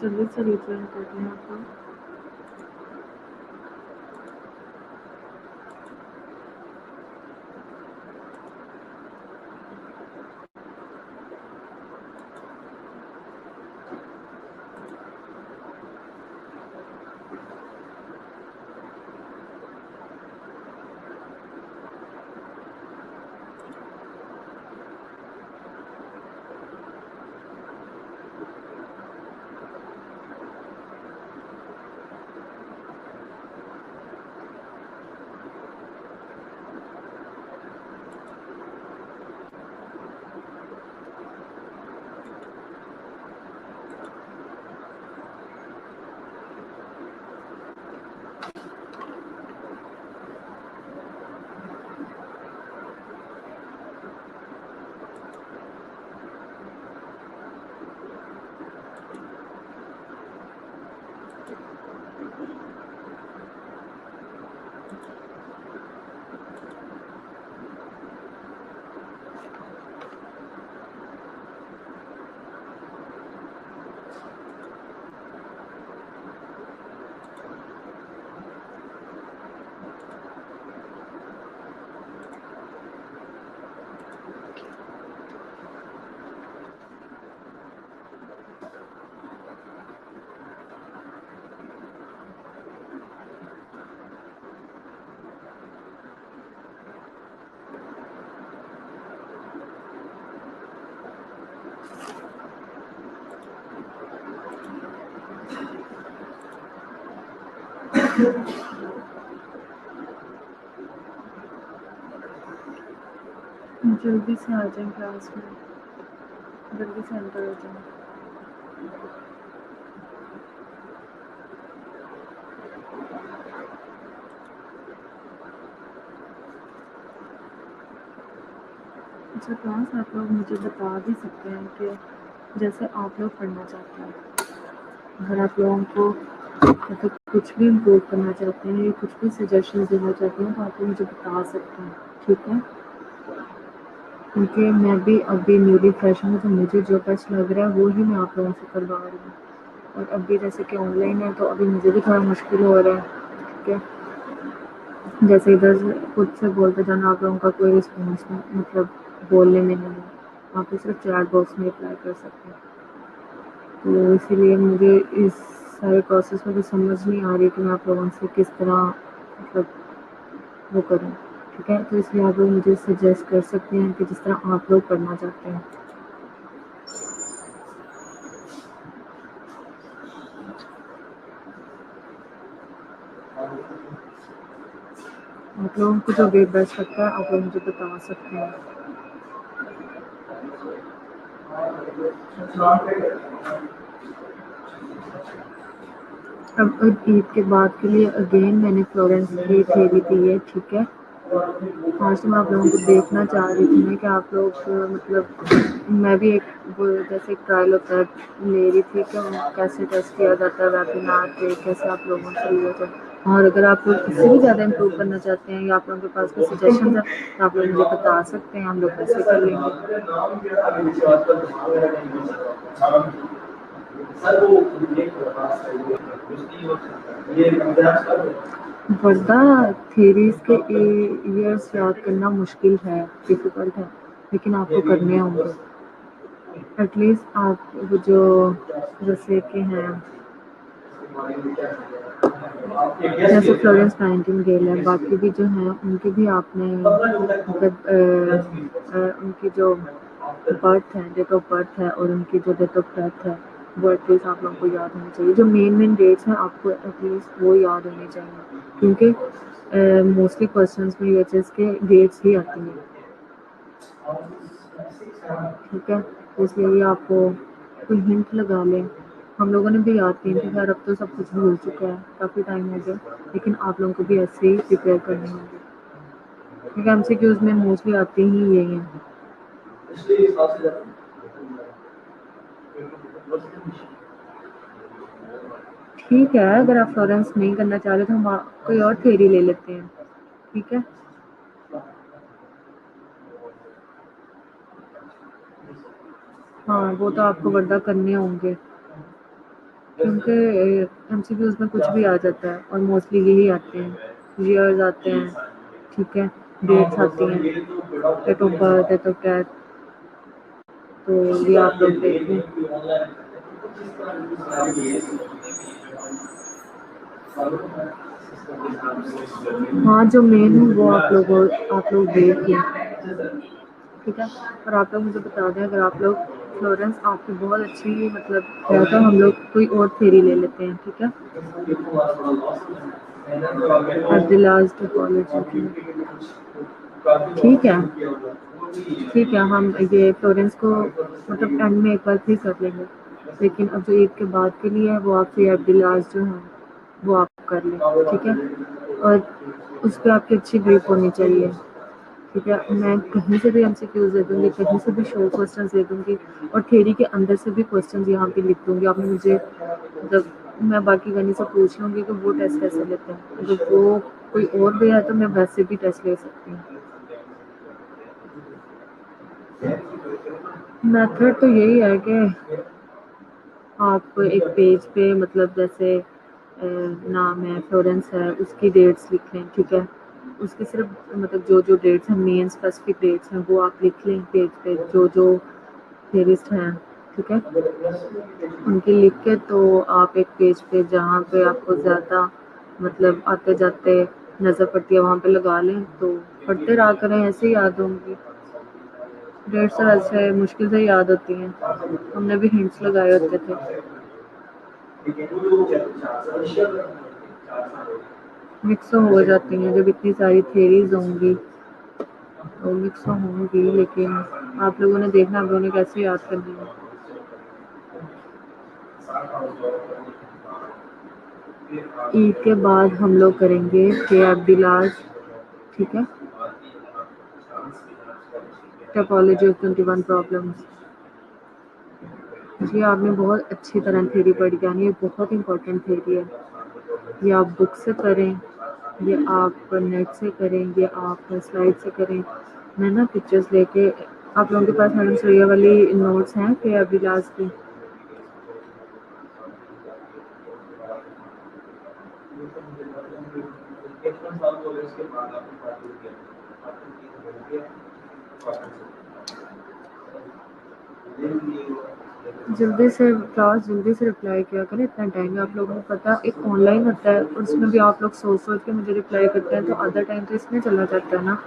जल्दी से रिज्वाइन करते हैं आपको। जल्दी से आ जाएं क्लास में, जल्दी से एंटर हो जाएं। अच्छा क्लास आप लोग मुझे बता भी सकते हैं कि जैसे आप लोग पढ़ना चाहते हैं, अगर आप लोगों को मतलब कुछ भी इम्प्रूव करना चाहते हैं या कुछ भी सजेशन देना चाहते हैं तो आप लोग मुझे बता सकते हैं, ठीक है? क्योंकि मैं भी अभी न्यूली फ्रेश हूँ तो मुझे जो बेस्ट लग रहा है वो ही मैं आप लोगों से करवा रही हूँ। और अभी जैसे कि ऑनलाइन है तो अभी मुझे भी थोड़ा मुश्किल हो रहा है, ठीक है? जैसे इधर से खुद से बोलते जाना, आप लोगों का कोई रिस्पॉन्स नहीं, मतलब बोलने में नहीं है, आप तो सिर्फ चैट बॉक्स में अप्लाई कर सकते हैं। तो इसीलिए मुझे इस सारे प्रोसेस में तो समझ नहीं आ रही कि मैं आप लोगों से किस तरह मतलब वो करूँ, ठीक है? तो इसलिए आप लोग मुझे सजेस्ट कर सकते हैं कि जिस तरह आप लोग करना चाहते हैं। आप लोगों को जो वे बेस्ट लगता है आप लोग मुझे बता सकते हैं। अब ईद के बाद के लिए अगेन मैंने फ्लोरेंस की थ्योरी दी है, ठीक है? आज तो मैं आप लोगों को देखना चाह रही थी मैं कि आप लोग मतलब मैं भी एक वो जैसे एक ट्रायल होता है ले रही थी कि कैसे टेस्ट किया जाता है वेबिनार पे, कैसे आप लोगों से लिया जाए। और अगर आप लोग इससे भी ज़्यादा इम्प्रूव करना चाहते हैं या आप लोगों के पास कोई सजेशन है तो आप लोग मुझे बता सकते हैं, हम लोग वैसे कर लेंगे। वर्दा थेरीज के ईयर्स याद करना मुश्किल है, डिफ़िकल्ट है, लेकिन आपको करने होंगे। एटलीस्ट आप वो जो जैसे कि हैं जैसे फ्लोरेंस नाइटिंगेल है, बाकी भी जो हैं उनकी भी आपने मतलब उनकी जो बर्थ है, डेट ऑफ बर्थ है और उनकी जो डेट ऑफ डेथ है वो एटलीस्ट आप लोगों को याद होनी चाहिए। जो मेन डेट्स हैं आपको एटलीस्ट वो याद होनी चाहिए, क्योंकि मोस्टली क्वेश्चंस में यूएचएस के डेट्स ही आती हैं, ठीक है? तो इसलिए आपको कोई हिंट लगा लें। हम लोगों ने भी याद की थी, खैर अब तो सब कुछ भूल चुका है, काफ़ी टाइम हो गया, लेकिन आप लोगों को भी ऐसे ही प्रिपेयर करने होंगे, क्योंकि एमसीक्यूज़ में मोस्टली आते ही यही हैं। ठीक है, अगर आप फ्लोरेंस नहीं करना चाह रहे तो हम कोई और थ्योरी ले लेते हैं, ठीक है? हाँ वो तो आपको वर्दा करने होंगे। क्योंकि एमसीक्यूज में कुछ भी आ जाता है और मोस्टली यही आते हैं, ईयर्स आते हैं, ठीक है, डेट्स आती हैं, date of birth, date of death, तो ये आप लोग देख लें। हाँ, जो मेन है वो आप लोग देख लें, ठीक है। और आप लोग मुझे बता दें, अगर आप लोग फ्लोरेंस आपकी बहुत अच्छी मतलब है तो हम लोग कोई और थ्योरी ले लेते हैं, ठीक है। अब्दुल्लाज टोपोलॉजी, ठीक है, ठीक है। हम ये फ्लोरेंस को मतलब एंड में एक बार फिर कर लेंगे, लेकिन अब जो ईद के बाद के लिए है वो आपसे अब्दुल्लाज जो है वो आप कर लें, ठीक है। और उस पर आपकी अच्छी ग्रिप होनी चाहिए, ठीक है। मैं कहीं से भी एमसीक्यूज दे दूँगी, कहीं से भी शॉर्ट क्वेश्चन दे दूँगी और थ्योरी के अंदर से भी क्वेश्चन यहाँ पे लिख दूँगी। आपने मुझे मतलब मैं बाकी गनी से पूछ लूँगी कि वो टेस्ट कैसे लेते हैं, अगर वो कोई और भी है तो मैं वैसे भी टेस्ट ले सकती हूँ। मेथड तो यही है कि आप एक पेज पे मतलब जैसे नाम है, फ्लोरेंस है, उसकी डेट्स लिख लें, ठीक है। उसकी सिर्फ मतलब जो डेट्स हैं, मेन स्पेसिफिक डेट्स हैं, वो आप लिख लें पेज पे, जो थेरिस्ट हैं, ठीक है। उनकी लिख के तो आप एक पेज पे जहाँ पे आपको ज़्यादा मतलब आते जाते नज़र पड़ती है वहाँ पे लगा लें, तो पढ़ते रहा करें, ऐसे ही याद होंगी। डेट्स तो वैसे मुश्किल से याद होती हैं, हमने भी हिंट्स लगाए होते थे। मिक्स हो जाती हैं जब इतनी सारी थेरीज होंगी, तो मिक्स होंगी, लेकिन आप लोगों ने देखना आप लोगों ने कैसे याद करनी है। ईद के बाद हम लोग करेंगे के अब्दुल्लाज, ठीक है, टोपोलॉजी ऑफ 21 प्रॉब्लम्स। जी आपने बहुत अच्छी तरह थ्योरी पढ़ी, यानी ये बहुत इंपॉर्टेंट थ्योरी है। ये आप बुक से करें, ये आप नेट से करें, ये आप स्लाइड से करें। मैं ना पिक्चर्स लेके आप लोगों के पास मैडम सुरैया वाली नोट्स हैं कि अब्दुल्लाज की? जल्दी से क्लास जल्दी से रिप्लाई किया करें, इतना टाइम है आप लोगों को पता, एक ऑनलाइन होता है और उसमें भी आप लोग सोच सोच के मुझे रिप्लाई करते हैं, तो आधा टाइम तो इसमें चला जाता है ना।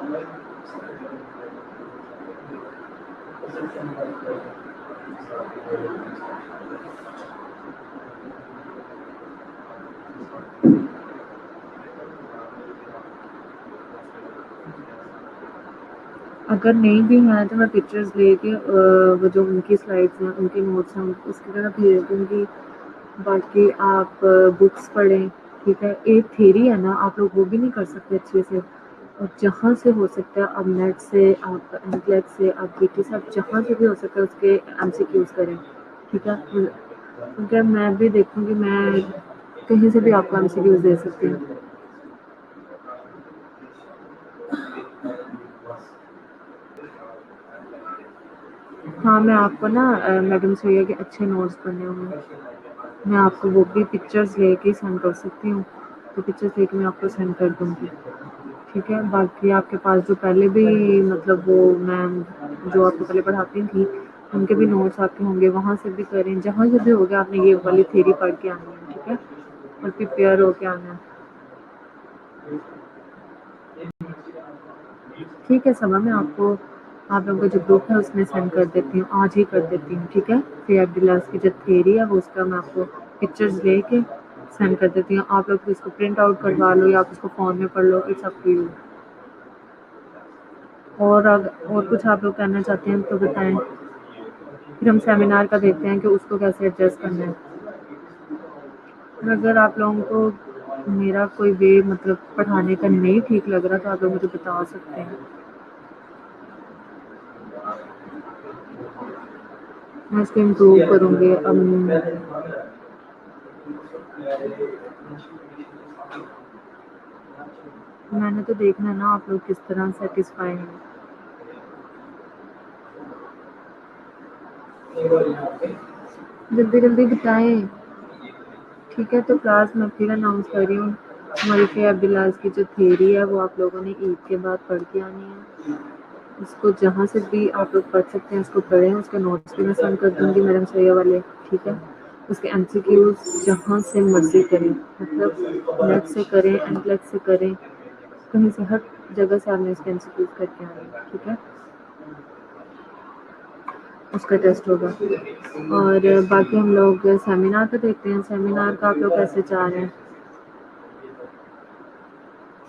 अगर नहीं भी हैं तो मैं पिक्चर्स लेके वो जो उनकी स्लाइड्स हैं, उनके नोट्स हैं, उसकी तरह भेज दूँगी। बाकी आप बुक्स पढ़ें, ठीक है। एक थ्योरी है ना, आप लोग वो भी नहीं कर सकते अच्छे से, और जहाँ से हो सकता है आप नेट से, आप इंटलेट से, आप जीके से, आप जहाँ से भी हो सकता है उसके एमसीक्यूज करें, ठीक है। क्योंकि मैं भी देखूँगी, मैं कहीं से भी आपको एमसीक्यूज दे सकती हूँ। हाँ, मैं आपको ना मैडम सुरैया के अच्छे नोट्स बने हुए हैं, मैं आपको वो भी पिक्चर्स लेके सेंड कर सकती हूँ, तो पिक्चर्स लेके मैं आपको सेंड कर दूँगी, ठीक है। बाकी आपके पास जो पहले भी मतलब वो मैम जो आपको पहले पढ़ाती थी, उनके भी नोट्स आपके होंगे, वहाँ से भी करें, जहाँ से भी हो गया आपने ये वाली थ्योरी पढ़ के आनी है, ठीक है, और प्रिपेयर होके आना है। ठीक है समा, मैं आपको आप लोगों का जो ग्रुप है उसमें सेंड कर देती हूँ, आज ही कर देती हूँ, ठीक है। फिर अब्दुल्लाज की जो थ्योरी है वो उसका मैं आपको पिक्चर्स लेके सेंड कर देती हूँ, आप लोग इसको प्रिंट आउट करवा लो या आप उसको फ़ोन में पढ़ लो, इट्स अप टू यू। और कुछ आप लोग करना चाहते हैं तो बताएं, फिर हम सेमिनार का देखते हैं कि उसको कैसे एडजस्ट करना है। और अगर आप लोगों को मेरा कोई वे मतलब पढ़ाने का नहीं ठीक लग रहा तो आप लोग मुझे बता सकते हैं, मैं इसको इम्प्रूव करूँगी। मैंने तो देखना है ना आप लोग किस तरह सेटिस्फाई हैं। जल्दी जल्दी बताएं। ठीक है, तो क्लास मैं फिर अनाउंस कर रही हूँ। हमारी के अब्दुल्लाज की जो थ्योरी है वो आप लोगों ने ईद के बाद पढ़ के आनी है। इसको जहाँ से भी आप लोग पढ़ सकते हैं इसको पढ़ें। उसके नोट्स भी मैं सेंड कर दूँगी मैडम सैया वाले, ठीक है। उसके एमसीक्यूज जहाँ से मर्जी करें, मतलब नेट से करें, एनप्लेट से करें, कहीं से हर जगह से आपने इसके एमसीक्यूज करके आने हैं, ठीक है। उसका टेस्ट होगा। और बाकी हम लोग सेमिनार पे देखते हैं, सेमिनार का आप लोग कैसे चाह रहे हैं।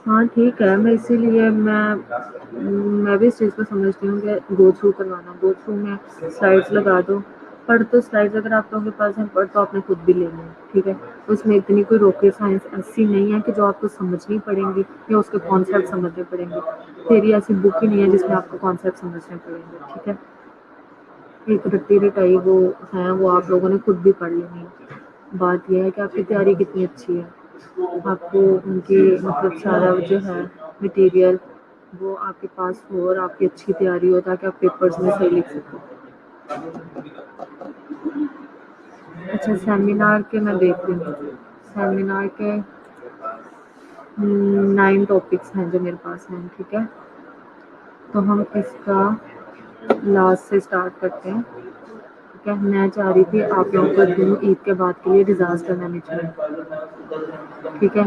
हाँ ठीक है, मैं इसीलिए मैं भी इस चीज़ को समझती हूँ कि गो थ्रू करवाना, गो थ्रू में स्लाइड्स लगा दो। पढ़ तो स्लाइड्स अगर आप लोगों के पास हैं, पढ़ तो आपने खुद भी लेनी है, ठीक है। उसमें इतनी कोई रॉकेट साइंस ऐसी नहीं है कि जो आपको समझनी पड़ेंगी या उसके कॉन्सेप्ट समझने पड़ेंगे। तेरी ऐसी बुक ही नहीं है जिसमें आपको कॉन्सेप्ट समझने पड़ेंगे, ठीक है। एक रट्टी रटाई वो हैं, वो आप लोगों ने खुद भी पढ़ लेनी है। बात यह है कि आपकी तैयारी कितनी अच्छी है, आपको उनकी मतलब सारा जो है मटेरियल वो आपके पास हो और आपकी अच्छी तैयारी हो ताकि आप पेपर्स में सही लिख सको। अच्छा, सेमिनार के मैं देख रही हूँ, सेमिनार के 9 टॉपिक्स हैं जो मेरे पास हैं, ठीक है। तो हम इसका लास्ट से स्टार्ट करते हैं, ठीक है। मैं चाह रही थी आप लोगों को दूँ ईद के बाद के लिए डिज़ास्टर मैनेजमेंट, ठीक है।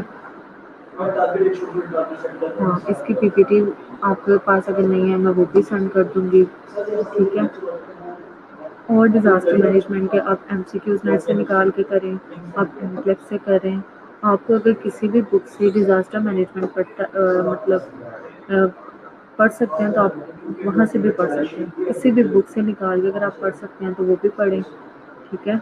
हाँ, इसकी पीपीटी आपके पास अगर नहीं है मैं वो भी सेंड कर दूँगी, ठीक है। और डिज़ास्टर मैनेजमेंट के आप एमसीक्यूज़ नेट से निकाल के करें, आप एमप्लेक्स से करें। आपको अगर किसी भी बुक से डिज़ास्टर मैनेजमेंट पढ़ सकते हैं तो आप वहाँ से भी पढ़ सकते हैं। किसी भी बुक से निकाल के अगर आप पढ़ सकते हैं तो वो भी पढ़ें, ठीक है।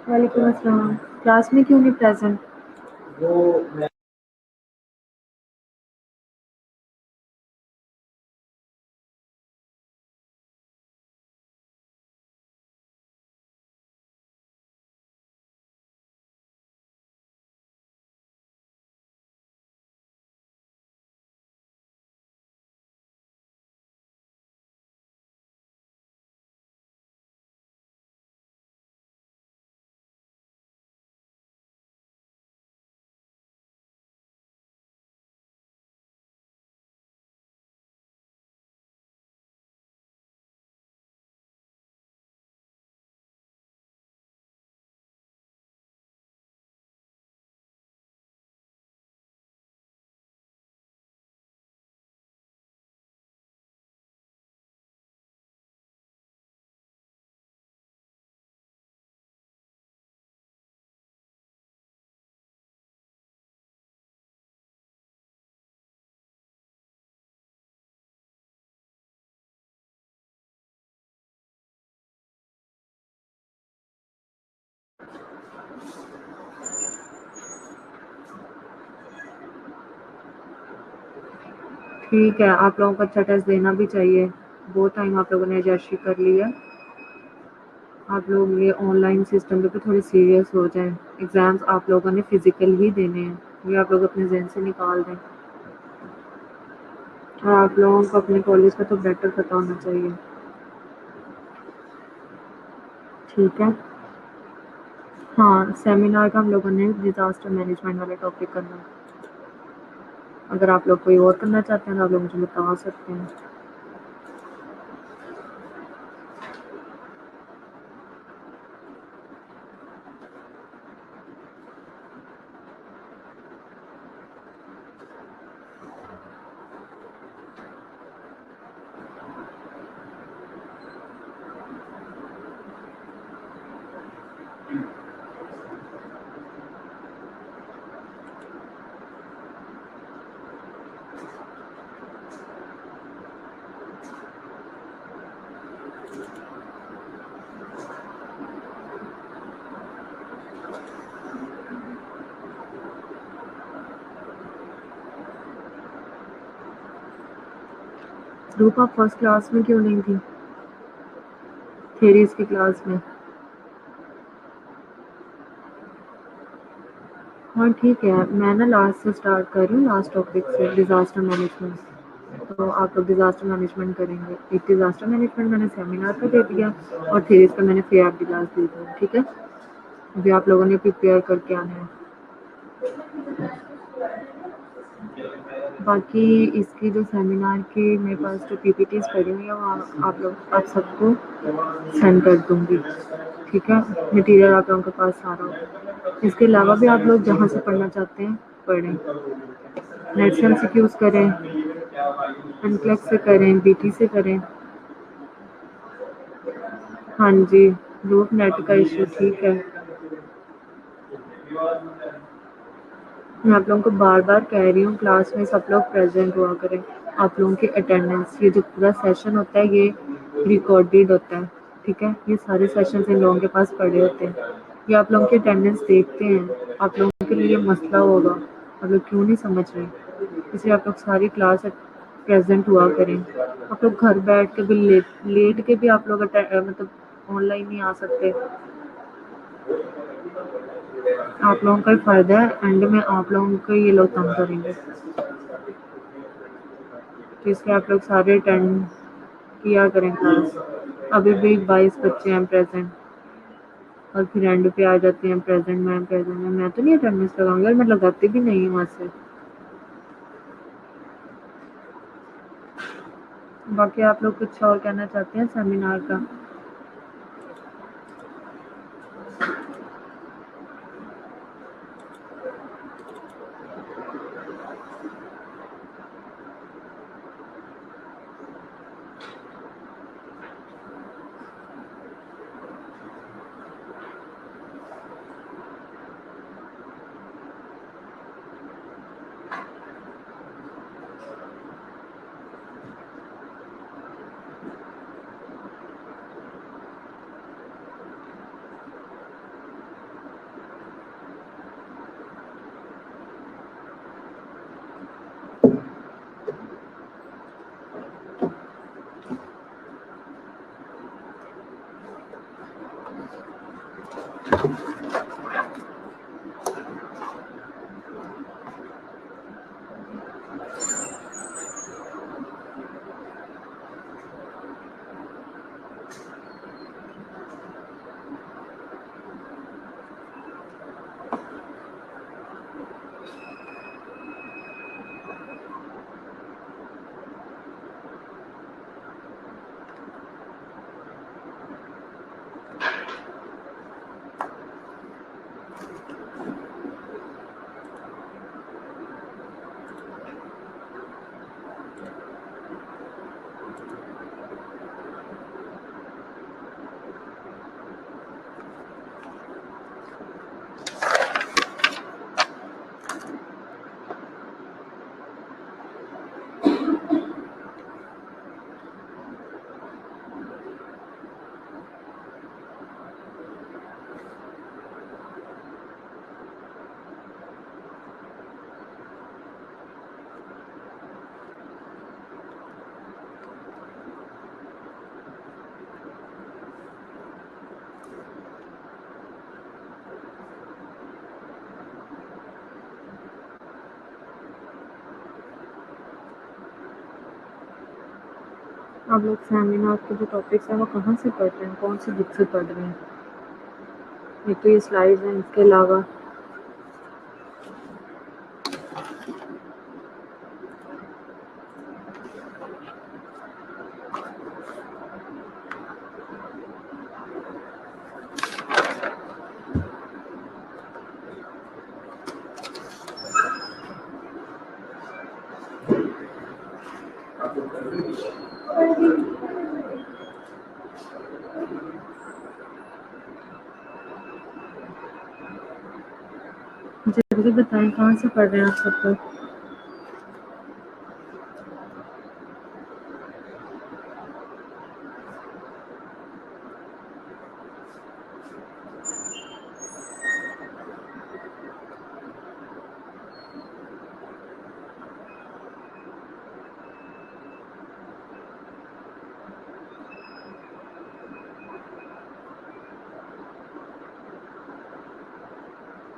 वालेकुम अस्सलाम। क्लास में क्यों नहीं प्रेजेंट? ठीक है, आप लोगों को अच्छा टेस्ट देना भी चाहिए। बहुत टाइम आप लोगों ने एडजस्ट कर लिया। आप लोग ये ऑनलाइन सिस्टम पे भी थोड़े सीरियस हो जाएं। एग्ज़ाम्स आप लोगों ने फिजिकल ही देने हैं, ये आप लोग अपने जहन से निकाल दें। और आप लोगों को अपने कॉलेज का तो बेटर पता होना चाहिए, ठीक है। हाँ, सेमिनार का हम लोगों ने डिज़ास्टर मैनेजमेंट वाला टॉपिक करना है। अगर आप लोग कोई और करना चाहते हैं तो आप लोग मुझे बता सकते हैं। रूप, आप फर्स्ट क्लास में क्यों नहीं थी? थेरीज की क्लास में। हाँ ठीक है, मैं ना लास्ट से स्टार्ट कर रही हूँ, लास्ट टॉपिक से, डिज़ास्टर मैनेजमेंट। तो आप लोग डिज़ास्टर मैनेजमेंट करेंगे। एक डिज़ास्टर मैनेजमेंट मैंने सेमिनार का दे दिया और थेरीज का मैंने फेयर क्लास दे दिया, ठीक है। अभी आप लोगों ने प्रिपेयर करके आना है। बाकी इसकी जो सेमिनार की मेरे पास जो पीपीटीज पड़ी हुई है वो आप सबको सेंड कर दूँगी, ठीक है। मटेरियल आप लोगों के पास सारा हो। इसके अलावा भी आप लोग जहाँ से पढ़ना चाहते हैं पढ़ें। नेट से एमसीक्यूज़ करें, एनक्लेक्स से करें, बीटी से करें। हाँ जी, लूप नेट का इशू, ठीक है। मैं आप लोगों को बार-बार कह रही हूँ, क्लास में सब लोग प्रेज़ेंट हुआ करें। आप लोगों की अटेंडेंस, ये जो पूरा सेशन होता है ये रिकॉर्डेड होता है, ठीक है। ये सारे सेशंस इन लोगों के पास पड़े होते हैं। ये आप लोगों की अटेंडेंस देखते हैं, आप लोगों के लिए मसला होगा, आप लोग क्यों नहीं समझ रहे। इसलिए आप लोग सारी क्लास प्रेज़ेंट हुआ करें। आप लोग घर बैठ के भी लेट के भी आप लोग मतलब ऑनलाइन नहीं आ सकते। आप लोगों का ही फ़ायदा है, एंड में आप लोगों को ये लोग तंग करेंगे। तो इसलिए आप लोग सारे अटेंड किया करें क्लास। अभी भी 22 बच्चे हैं प्रेजेंट और फिर एंड पे आ जाते हैं प्रेजेंट में। मैं तो नहीं अटेंडेंस लगाऊंगी और मैं लगाती भी नहीं हूँ वैसे। बाकी आप लोग कुछ और कहना चाहते हैं सेमिनार का? आप लोग सेमिनार के जो टॉपिक्स हैं वो कहाँ से पढ़ रहे हैं, कौन सी बुक से पढ़ रहे हैं? एक तो ये स्लाइड्स हैं, इसके अलावा जल्दी बताएं कहाँ से पढ़ रहे हैं आप सब लोग?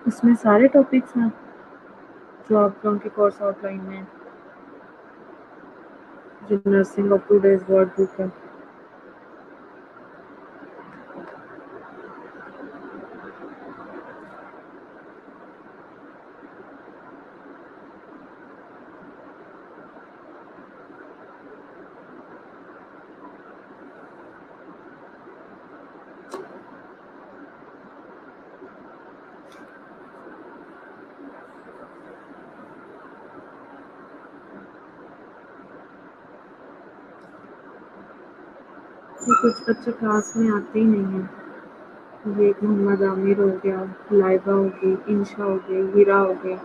इसमें सारे टॉपिक्स हैं जो आप लोगों के कोर्स आउटलाइन में हैं, जो nursing up two days word book है। ये कुछ बच्चे क्लास में आते ही नहीं हैं। ये एक मोहम्मद आमिर हो गया, लाइबा हो गई, इंशा हो गई, हीरा हो गया,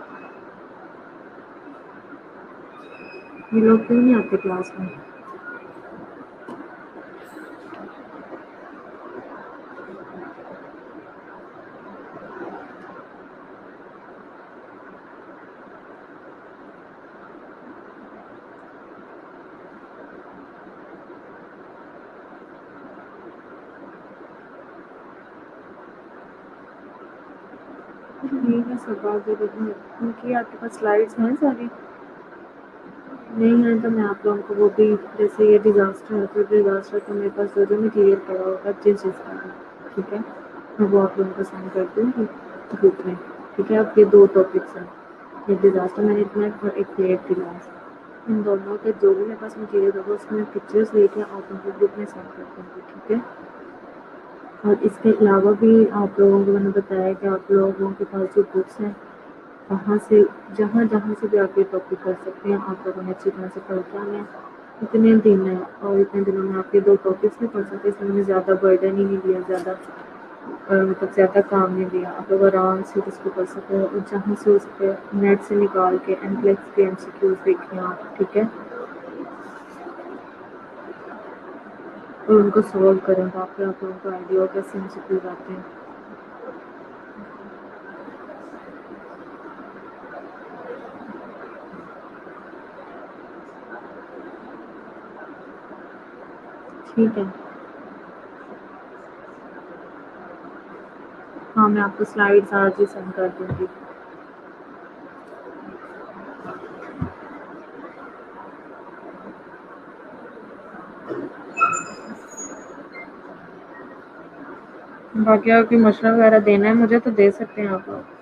ये लोग क्यों नहीं आते क्लास में? ठीक है, सब बात जरूरत है उनकी। आपके पास स्लाइड्स हैं सारी? नहीं है तो मैं आप लोगों को वो भी, जैसे ये डिज़ास्टर है तो डिज़ास्टर का मेरे पास जो भी क्लियर करा होगा जिस चीज़ का, ठीक है, मैं वो आप लोगों को सेंड कर दूँगी ग्रुप में। ठीक है, अब ये 2 टॉपिक्स हैं, एक डिज़ास्टर मैनेजमेंट और एक क्रिएट क्लास। इन दोनों के जो भी मेरे पास मटीरियल होगा उसमें मैं पिक्चर्स लेके आप लोगों को ग्रुप में सेंड कर दूँगी। ठीक है, और इसके अलावा भी आप लोगों को मैंने बताया कि आप लोगों के पास जो बुक्स हैं वहाँ से जहाँ से भी आप ये टॉपिक कर सकते हैं, आप लोगों ने अच्छी तरह से पढ़ के आना है। इतने दिन है और इतने दिनों में आप ये 2 टॉपिक्स नहीं पढ़ सकते, इसलिए मैंने ज़्यादा बर्डन ही नहीं दिया, ज़्यादा मतलब ज़्यादा काम नहीं दिया। आप लोग आराम से इसको कर सकते हो और जहाँ से उस पर नेट से निकाल के एनप्लेक्स के MCQs देखें आप। ठीक है, और उनको सॉल्व करें ताकि आप लोगों को आइडिया हो कैसे MCQs आते हैं। ठीक है, हाँ मैं आपको स्लाइड्स आज ही सेंड कर दूँगी। बाकी अगर कोई मशवरा वगैरह देना है मुझे तो दे सकते हैं आप लोग।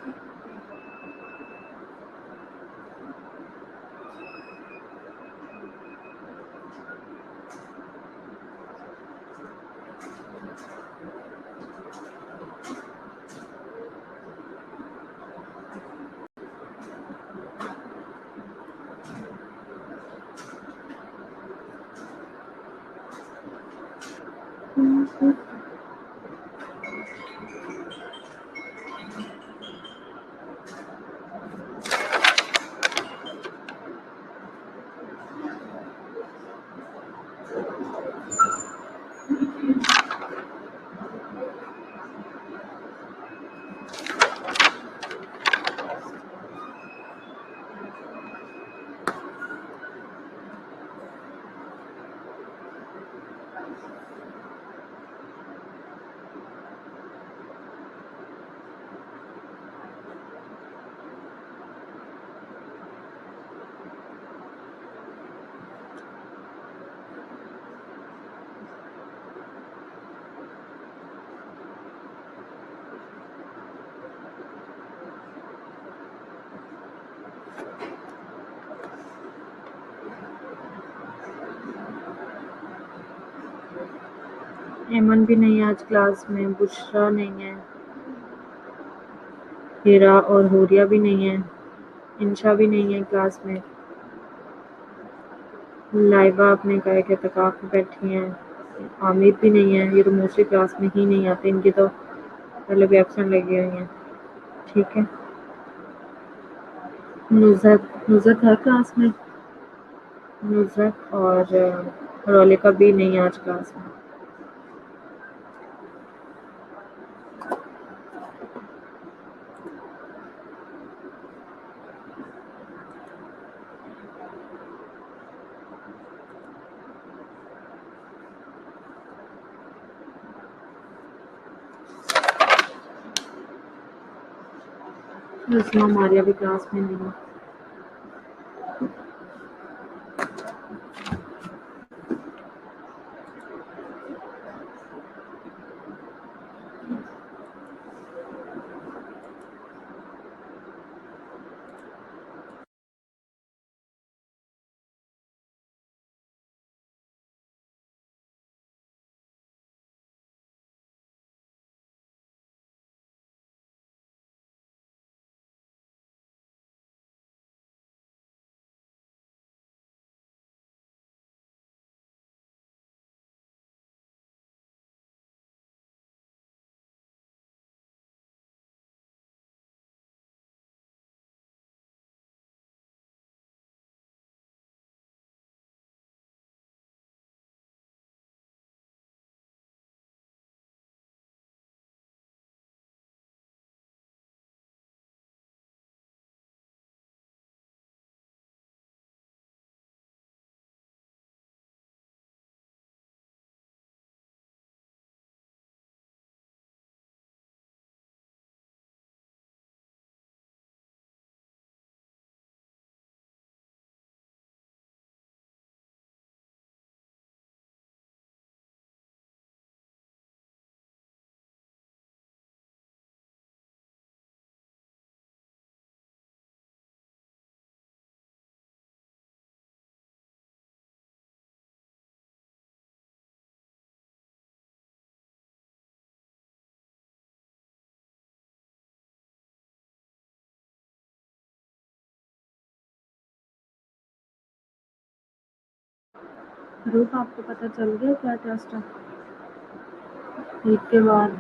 एमन भी नहीं है आज क्लास में, बुशरा नहीं है, हीरा और हुरिया भी नहीं है, इंशा भी नहीं है क्लास में, लाइबा अपने कहे के तकाफ में बैठी हैं, आमिर भी नहीं है, ये तो मोस्टली क्लास में ही नहीं आते, इनकी तो पहले भी एब्सेंट लगी हुई हैं। ठीक है, नुज़रत है क्लास में, नुज़रत और रोलिका भी नहीं है आज क्लास में। इसमें हमारी अभी क्लास में नहीं है। रूप आपको पता चल गया क्या टेस्ट है ईद के बाद?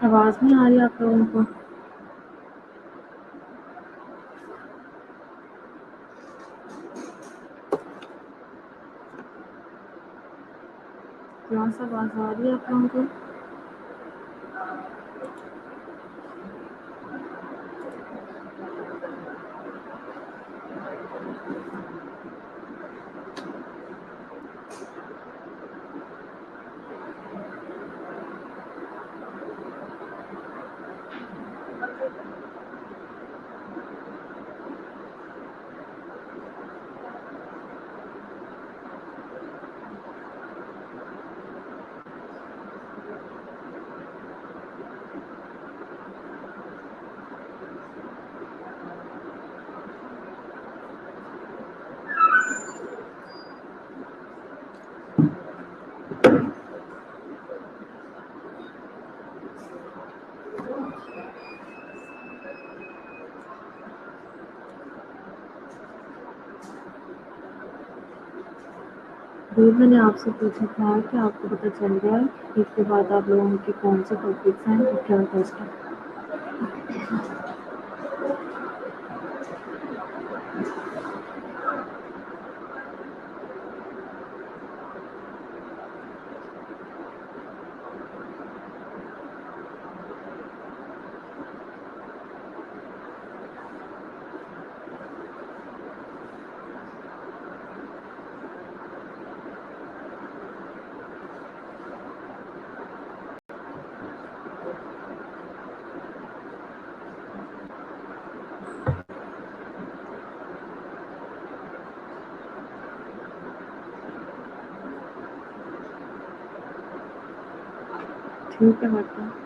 आवाज नहीं आ रही आप लोगों को? क्लास आवाज आ रही है आप लोगों को? रूप मैंने आपसे पूछा था कि आपको पता चल गया है ईद के बाद आप लोगों के कौन से टॉपिक्स हैं और क्या टेस्ट है? ठीक है मतलब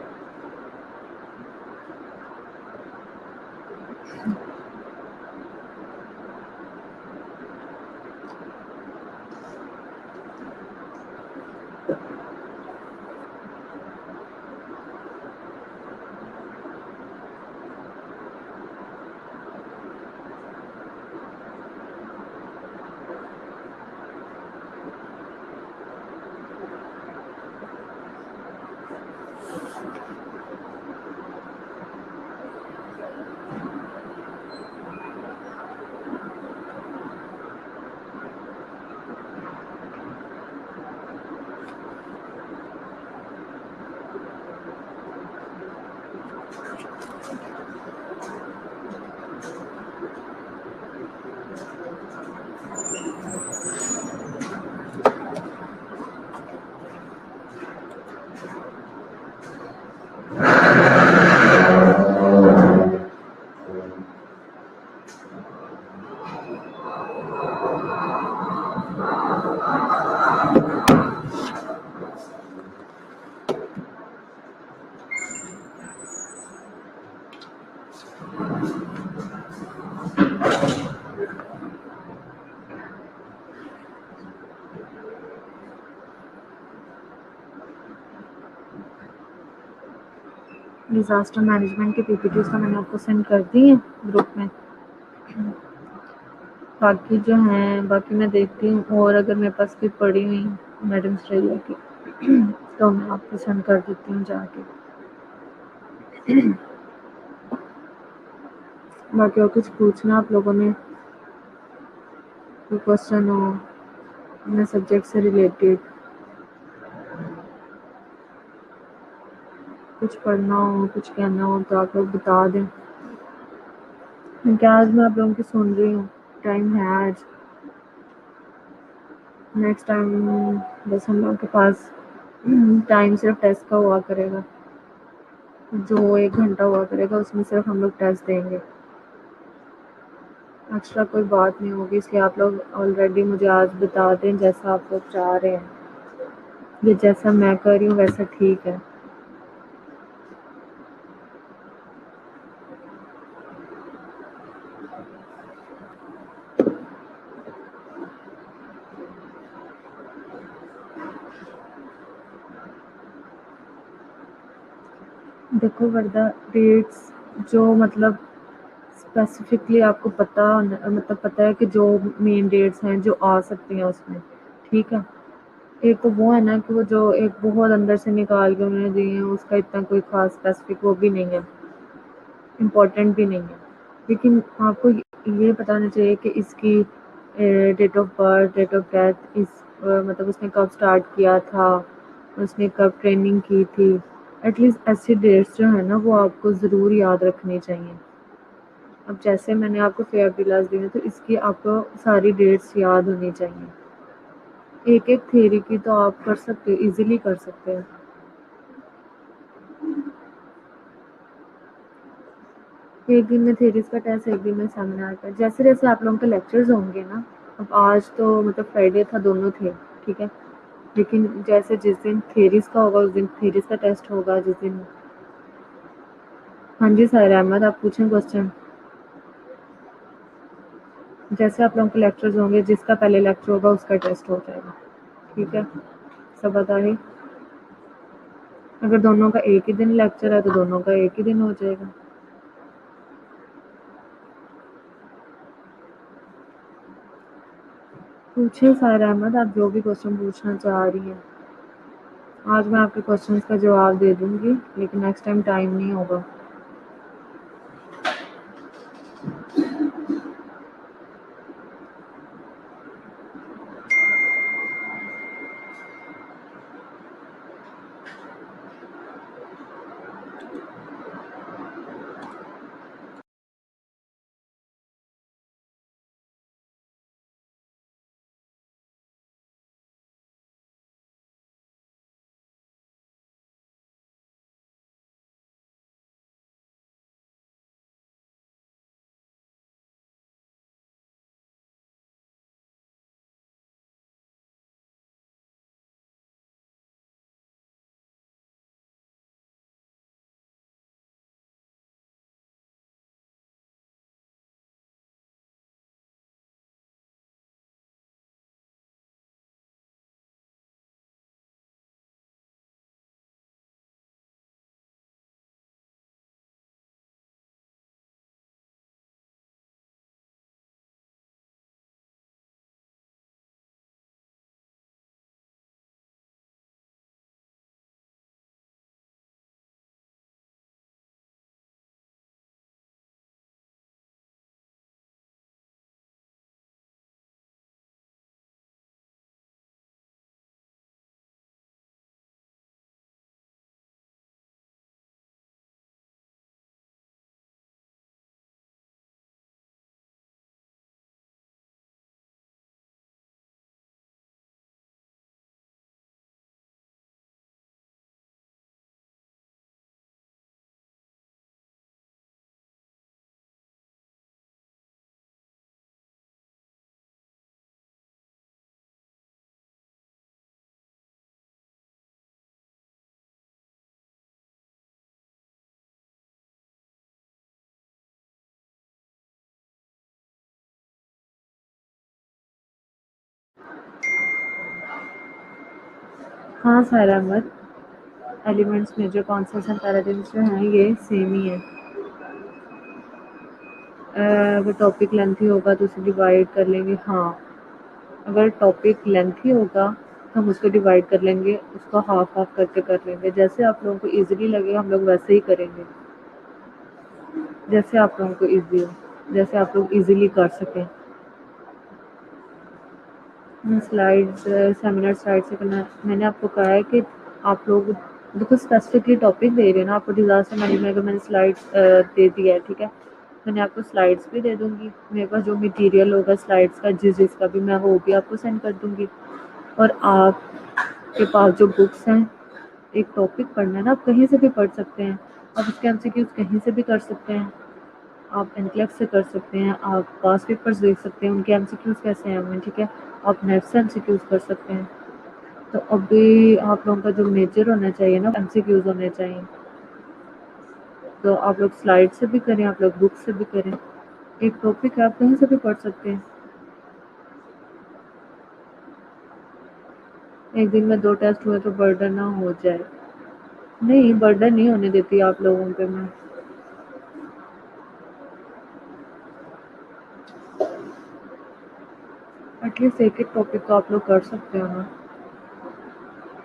डिज़ास्टर मैनेजमेंट की पीपीटीज़ तो मैंने आपको सेंड कर दी है ग्रुप में। बाकी जो हैं बाकी मैं देखती हूँ और अगर मेरे पास कोई पड़ी हुई मैडम स्ट्रेलिया की तो मैं आपको सेंड कर देती हूँ जाके। बाकी और कुछ पूछना आप लोगों ने, कोई क्वेश्चन हो अपने सब्जेक्ट से रिलेटेड, कुछ पढ़ना हो, कुछ कहना हो तो आप लोग बता दें। क्योंकि आज मैं आप लोगों की सुन रही हूँ, टाइम है आज। नेक्स्ट टाइम बस हम लोगों के पास टाइम सिर्फ टेस्ट का हुआ करेगा, जो 1 घंटा हुआ करेगा उसमें सिर्फ हम लोग टेस्ट देंगे, एक्स्ट्रा कोई बात नहीं होगी। इसलिए आप लोग ऑलरेडी मुझे आज बता दें जैसा आप लोग चाह रहे हैं, ये जैसा मैं कर रही हूँ वैसा ठीक है। देखो वर्दा, डेट्स जो मतलब स्पेसिफिकली आपको मतलब पता है कि जो मेन डेट्स हैं जो आ सकती हैं उसमें, ठीक है। एक तो वो है ना कि वो जो एक बहुत अंदर से निकाल के उन्होंने दिए हैं उसका इतना कोई खास स्पेसिफिक वो भी नहीं है, इम्पोर्टेंट भी नहीं है। लेकिन आपको ये पता होना चाहिए कि इसकी date of birth, date of death, मतलब उसने कब स्टार्ट किया था, उसने कब ट्रेनिंग की थी। एटलीस्ट ऐसी डेट्स जो है ना वो आपको ज़रूर याद रखनी चाहिए। अब जैसे मैंने आपको फेयर पिलर्स दिए तो इसकी आपको सारी डेट्स याद होनी चाहिए। एक एक थ्योरी की तो आप कर सकते हो, इजीली कर सकते हैं। एक दिन में थ्योरीज का टेस्ट, एक दिन में सेमिनार का, जैसे जैसे आप लोगों के लेक्चर्स होंगे ना। अब आज तो मतलब फ्राइडे था, दोनों थे, ठीक है। लेकिन जैसे जिस दिन थ्योरीज का होगा उस दिन थ्योरीज का टेस्ट होगा, जिस दिन। हाँ जी सर अहमद, आप पूछें क्वेश्चन। जैसे आप लोगों के लेक्चर्स होंगे, जिसका पहले लेक्चर होगा उसका टेस्ट हो जाएगा, ठीक है। सब बताइए, अगर दोनों का एक ही दिन लेक्चर है तो दोनों का एक ही दिन हो जाएगा। पूछिए सायरा अहमद, आप जो भी क्वेश्चन पूछना चाह रही हैं। आज मैं आपके क्वेश्चंस का जवाब दे दूंगी, लेकिन नेक्स्ट टाइम टाइम नहीं होगा। हाँ सर अहमद, एलिमेंट्स में जो कॉन्स्टेंट्स एंड पैराडाइम्स जो हैं ये सेम ही है। अगर टॉपिक लेंथी होगा तो उसे डिवाइड कर लेंगे। हाँ, अगर टॉपिक लेंथी होगा तो हम उसको डिवाइड कर लेंगे, उसको हाफ हाफ करके कर लेंगे। जैसे आप लोगों को इजीली लगे हम लोग वैसे ही करेंगे, जैसे आप लोगों को इजी हो, जैसे आप लोग इजीली कर सकें। स्लाइड्स सेमिनार स्लाइड से करना, मैंने आपको कहा है कि आप लोग देखो स्पेसिफिकली टॉपिक दे रहे हैं ना आपको, डिजास्टर मैनेजमेंट का मैंने स्लाइड्स दे दिया है, ठीक है। मैंने आपको स्लाइड्स भी दे दूंगी, मेरे पास जो मटेरियल होगा स्लाइड्स का जिसका भी मैं वो भी आपको सेंड कर दूंगी। और आपके पास जो बुक्स हैं, एक टॉपिक पढ़ना है ना, आप कहीं से भी पढ़ सकते हैं। आप उसके एमसीक्यूज कहीं से भी कर सकते हैं, आप एनक्लेक्स से कर सकते हैं, आप पास पेपर्स देख सकते हैं उनके एमसीक्यूज कैसे हैं उनमें, ठीक है। आप नेट से एमसीक्यूज कर सकते हैं। तो अभी आप लोगों का जो मेजर होना चाहिए ना एमसीक्यूज होने चाहिए, तो आप लोग स्लाइड से भी करें, आप लोग बुक से भी करें। एक टॉपिक है, आप कहीं से भी पढ़ सकते हैं। एक दिन में 2 टेस्ट हुए तो बर्डन ना हो जाए। नहीं, बर्डन नहीं होने देती आप लोगों पे मैं। एटलीस्ट एक एक टॉपिक तो आप लोग कर सकते हो ना।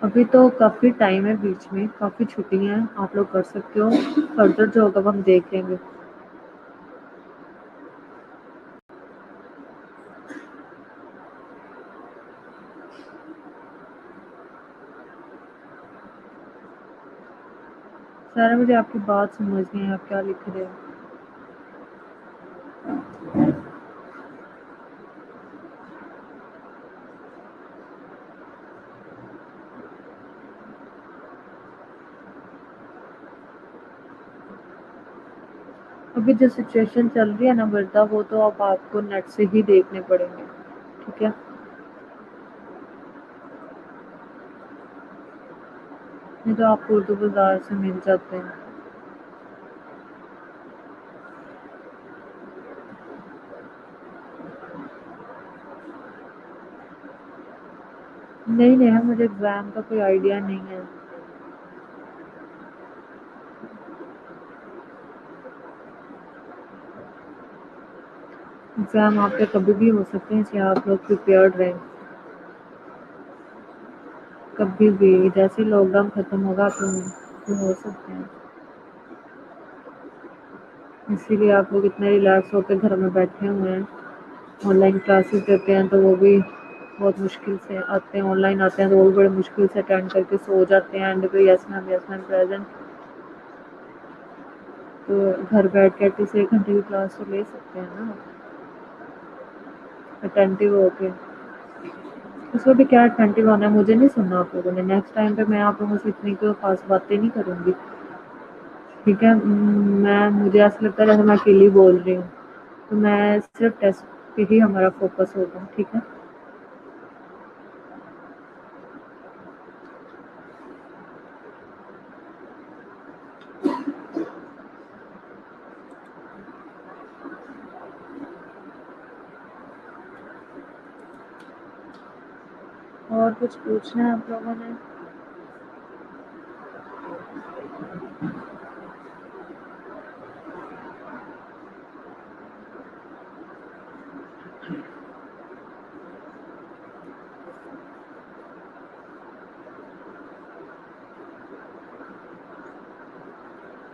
अभी तो काफ़ी टाइम है बीच में, काफ़ी छुट्टियां हैं, आप लोग कर सकते हो। फर्दर जो होगा वो हम देख लेंगे। सारा मुझे आपकी बात समझ नहीं है, आप क्या लिख रहे हो। अभी जो सिचुएशन चल रही है ना वर्दा, वो तो अब आपको नेट से ही देखने पड़ेंगे, ठीक है। नहीं तो आपको उर्दू बाजार से मिल जाते हैं। नहीं नहीं है, मुझे एग्ज़ाम का कोई आइडिया नहीं है। एग्ज़ाम आपके कभी भी हो सकते हैं, इसलिए आप लोग प्रिपेयर्ड रहें। कभी भी, जैसे लॉकडाउन ख़त्म होगा आप लोग हो सकते हैं। इसीलिए आप लोग इतने रिलैक्स होकर घर में बैठे हुए हैं। ऑनलाइन क्लासेस देते हैं तो वो भी बहुत मुश्किल से आते हैं, ऑनलाइन आते हैं तो वो भी बड़े मुश्किल से अटेंड करके सो जाते हैं एंड पे यस मैम प्रेजेंट। तो घर बैठ के एटलीस्ट 1 घंटे की क्लास तो ले सकते हैं ना अटेंटिव होके। उसमें भी क्या अटेंटिव होना है, मुझे नहीं सुनना आप लोगों ने। नेक्स्ट टाइम पे मैं आप लोगों से इतनी कोई खास बातें नहीं करूँगी, ठीक है। मैं मुझे ऐसा लगता है जैसे मैं अकेली बोल रही हूँ, तो मैं सिर्फ टेस्ट पे ही हमारा फोकस होगा, ठीक है। और कुछ पूछना है आप लोगों ने?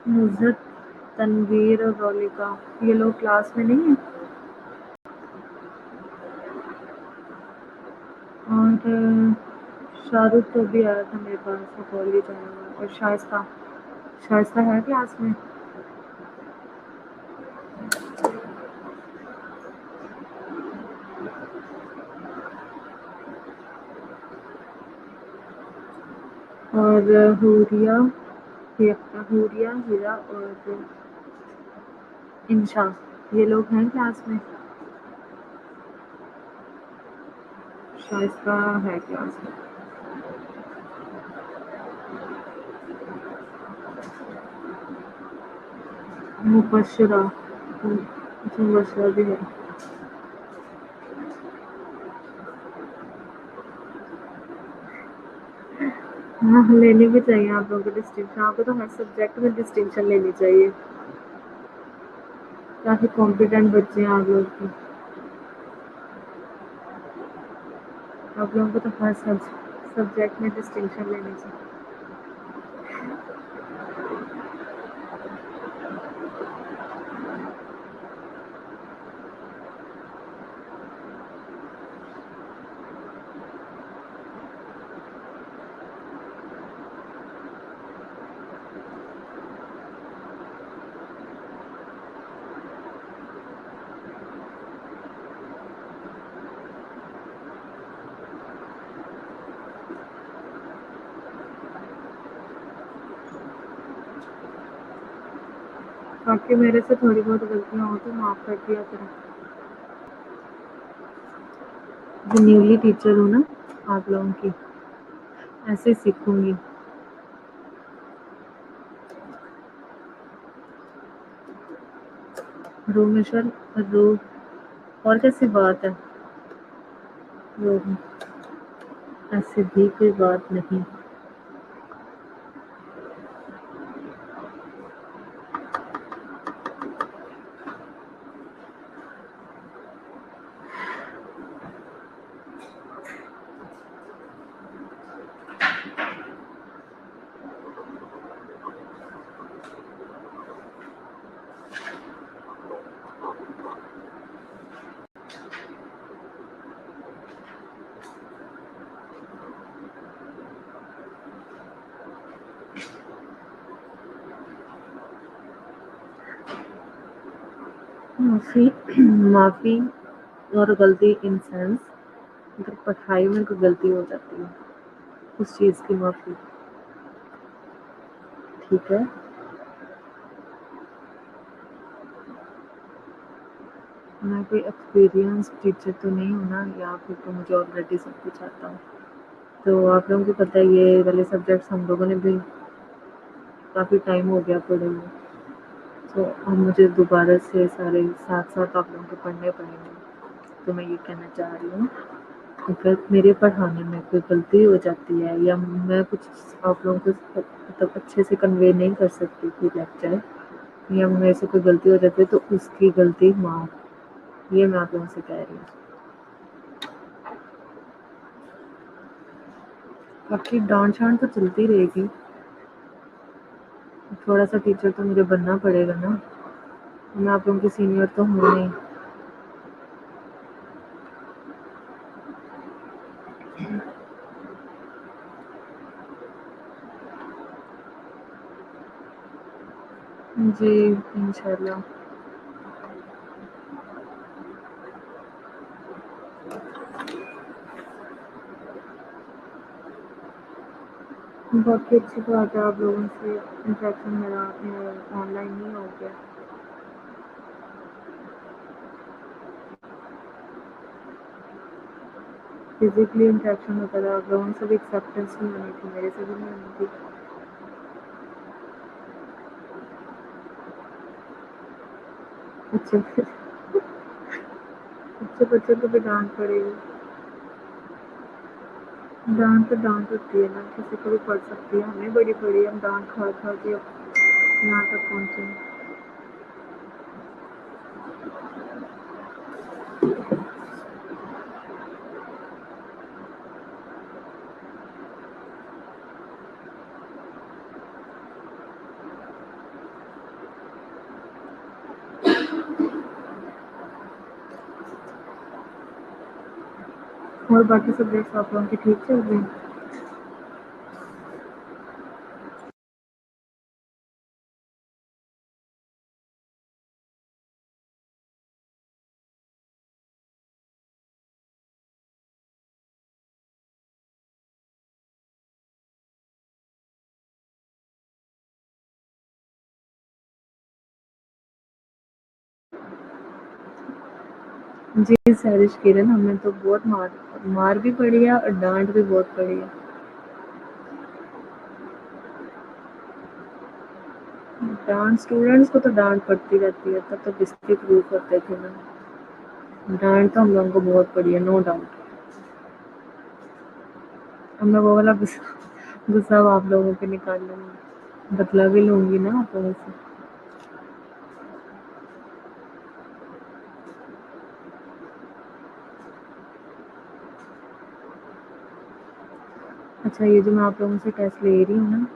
नुज़रत, तनवीर और रौलिका, ये लोग क्लास में नहीं है। और शाहरुख तो भी आया था मेरे पास, वो कॉलेज आया हुआ है। और शाइस्ता, शाइस्ता है क्लास में। और हूरिया, हूरिया, हीरा और इंशा, ये लोग हैं क्लास में। शाइस्ता है क्लास में। मुबशरा, मुबशरा भी है। हाँ, लेनी भी चाहिए आप लोगों को डिस्टिंक्शन। आपको तो हर सब्जेक्ट में डिस्टिंक्शन लेनी चाहिए। काफ़ी कॉम्पिटेंट बच्चे हैं आप लोग की। आप लोगों को तो हर सब्जेक्ट में डिस्टिंक्शन लेनी चाहिए। बाकी मेरे से थोड़ी बहुत गलतियाँ हो तो माफ़ कर दिया करें। जो न्यूली टीचर हूँ ना आप लोगों की, ऐसे सीखूंगी। रोमेश्वर रो और कैसी बात है? रो ऐसी भी कोई बात नहीं। माफ़ी और गलती इन सेंस अगर पढ़ाई में कोई गलती हो जाती है, उस चीज़ की माफ़ी, ठीक है? मैं कोई एक्सपीरियंस टीचर तो नहीं हूँ ना, या फिर तो मुझे ऑलरेडी सब कुछ आता है। तो आप लोगों को पता है ये वाले सब्जेक्ट्स हम लोगों ने भी काफ़ी टाइम हो गया पढ़े हुए, तो अब मुझे दोबारा से सारे साथ-साथ आप लोगों को पढ़ने पड़ेंगे। तो मैं ये कहना चाह रही हूँ, अगर मेरे पढ़ाने में कोई गलती हो जाती है या मैं कुछ आप लोगों को मतलब अच्छे से कन्वे नहीं कर सकती कोई लेक्चर, या मेरे से कोई गलती हो जाती है तो उसकी गलती माफ़, ये मैं आप लोगों से कह रही हूँ। बाकी डाँट-शाँट तो चलती रहेगी, थोड़ा-सा टीचर तो मुझे बनना पड़ेगा ना, मैं आप लोगों की सीनियर तो हूँ नहीं। जी, इंशाल्लाह। बाकी अच्छी बात है आप लोगों से इंटरेक्शन मेरा ऑनलाइन ही हो गया। फिजिकली इंटरेक्शन होता था, आप लोगों से भी एक्सेप्टेंस नहीं होनी थी, मेरे से भी नहीं होनी थी। अच्छा फिर अच्छे बच्चों को भी डांट पड़ेगी। डांट तो डांट होती है ना, किसी को भी पड़ सकती है, हमें बड़ी पड़ी, हम डांट खा खा के यहाँ तक पहुँचे हैं। और बाकी सब्जेक्ट्स आप लोगों के ठीक चल रहे हैं? जी सैरिश किरण, हमें तो बहुत मार भी पड़ी है और डांट भी बहुत पड़ी है। डांट स्टूडेंट्स को तो डांट पड़ती रहती है, तब तो डिस्ट्रिक्ट ग्रुप होते थे ना। डांट तो हम लोगों को बहुत पड़ी है, नो डाउट। अब मैं गुस्सा अब आप लोगों पे निकाल लूँगी, बदला भी लूँगी ना आप लोगों से। अच्छा, ये जो मैं आप लोगों से टेस्ट ले रही हूँ ना,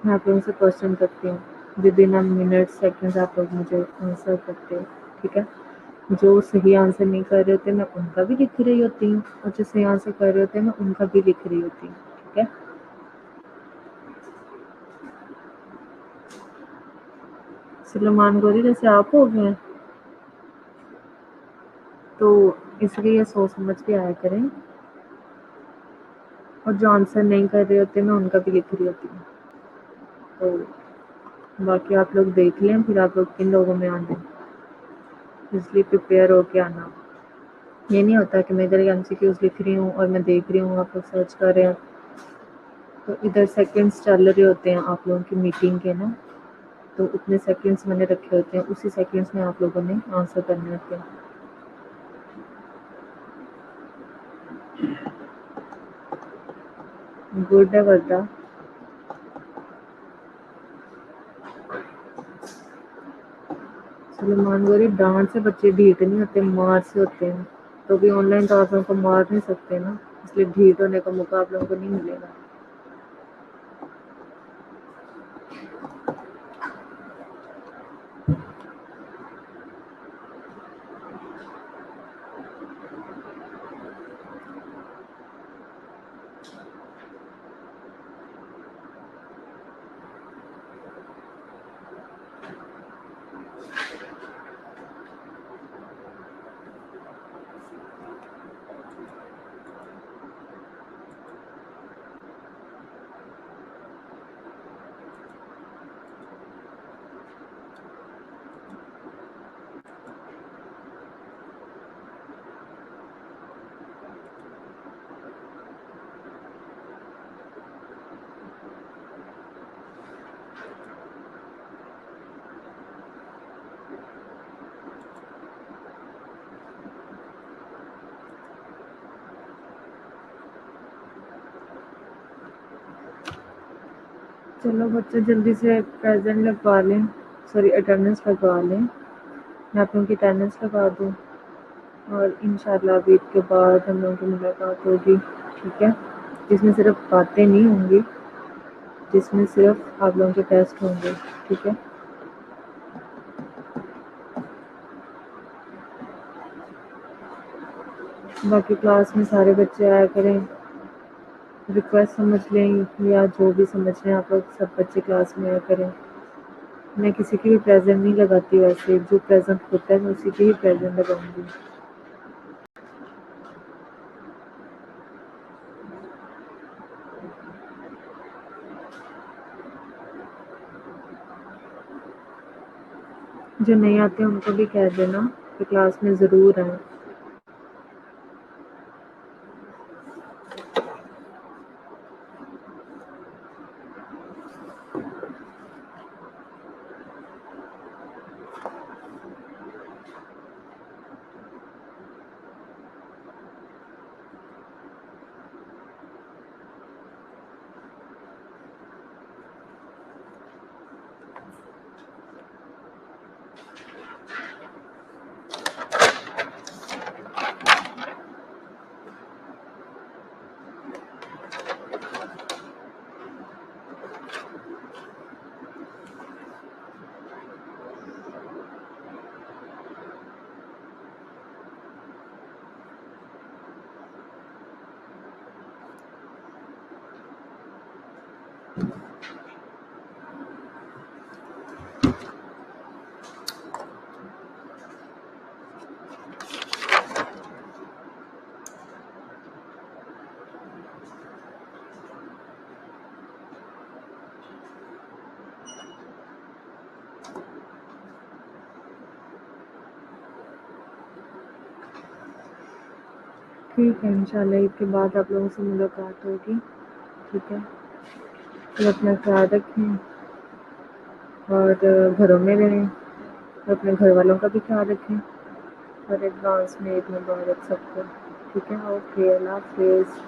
मैं आप लोगों से क्वेश्चन करती हूँ, विदिन अ मिनट सेकंड्स आप लोग मुझे आंसर करते हो, ठीक है? जो सही आंसर नहीं कर रहे होते मैं उनका भी लिख रही होती हूँ, और जो सही आंसर कर रहे होते हैं मैं उनका भी लिख रही होती हूँ, ठीक है? सुलेमान गोरी जैसे आप हो गए, तो इसलिए सोच समझ के आया करें, और जो आंसर नहीं कर रहे होते मैं उनका भी लिख रही होती हूँ। तो बाकी आप लोग देख लें, फिर आप लोग किन लोगों में आना है, इसलिए प्रिपेयर होके आना। ये नहीं होता कि मैं इधर एमसीक्यूज लिख रही हूँ और मैं देख रही हूँ आप लोग सर्च कर रहे हैं, तो इधर सेकंड्स चल रहे होते हैं आप लोगों की मीटिंग के ना, तो उतने सेकंड्स मैंने रखे होते हैं, उसी सेकंड्स में आप लोगों ने आंसर करने होते हैं। गुड है वर्दा। सलमान गोरी, डांट से बच्चे ढीठ नहीं होते, मार से होते हैं, तो भी ऑनलाइन तो आप लोगों को मार नहीं सकते ना, इसलिए ढीठ होने का मौका आप लोगों को नहीं मिलेगा। चलो बच्चे जल्दी से प्रेजेंट लगवा लें, सॉरी अटेंडेंस लगवा लें, मैं आप लोगों की अटेंडेंस लगा दूँ, और इंशाल्लाह अभी के बाद हम लोगों की मुलाकात होगी, ठीक है? जिसमें सिर्फ बातें नहीं होंगी, जिसमें सिर्फ आप लोगों के टेस्ट होंगे, ठीक है? बाकी क्लास में सारे बच्चे आया करें, रिक्वेस्ट समझ लें या जो भी समझ लें आप लोग, सब बच्चे क्लास में आया करें। मैं किसी की भी प्रेजेंट नहीं लगाती, वैसे जो प्रेजेंट होता है मैं उसी की ही प्रेजेंट लगाऊंगी। जो नहीं आते उनको भी कह देना कि क्लास में ज़रूर आए। ठीक है, इंशाल्लाह ईद के बाद आप लोगों से मुलाकात होगी, ठीक है? तो अपना ख्याल रखें, और घरों में रहें, और अपने घर वालों का भी ख्याल रखें, और एडवांस में ईद मुबारक सबको, ठीक है? ओके, अल्लाह हाफिज़।